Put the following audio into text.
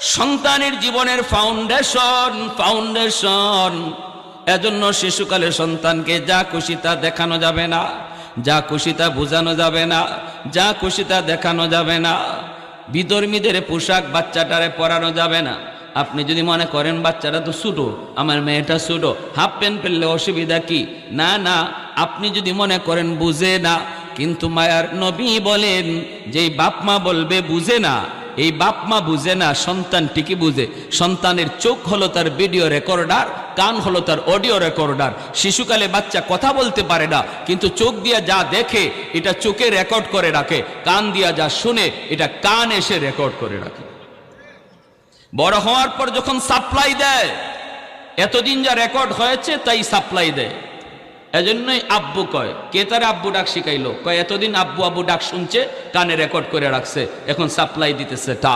সন্তানের জীবনের foundation foundation. এজন্য শিশুকালে সন্তানকে যা খুশি তা দেখানো যাবে না, যা খুশি তা বোঝানো যাবে না, যা খুশি তা দেখানো যাবে না। বিধর্মীদের পোশাক বাচ্চাটারে পরানো যাবে না। আপনি যদি মনে করেন বাচ্চাটা তো ছোটো, আমার মেয়েটা ছোটো, হাফ প্যান্ট পরলে অসুবিধা কি? না না, আপনি যদি মনে করেন বুঝে না, কিন্তু মায়ার নবী বলেন যে বাপ মা বলবে বুঝে না, এই বাপ মা বুঝে না, সন্তান ঠিকই বুঝে। সন্তানের চোখ হলো তার ভিডিও রেকর্ডার, কান হলো তার অডিও রেকর্ডার। শিশুকালে বাচ্চা কথা বলতে পারে না, কিন্তু চোখ দিয়ে যা দেখে এটা চোখে রেকর্ড করে রাখে, কান দিয়া যা শুনে এটা কান এসে রেকর্ড করে রাখে। বড় হওয়ার পর যখন সাপ্লাই দেয়, এতদিন যা রেকর্ড হয়েছে তাই সাপ্লাই দেয়। এজন্যই আব্বু কয়, কে তার আব্বু ডাক শিখাইলো? কয় এতদিন আব্বু আব্বু ডাক শুনছে, কানে রেকর্ড করে রাখছে, এখন সাপ্লাই দিতেছে তা।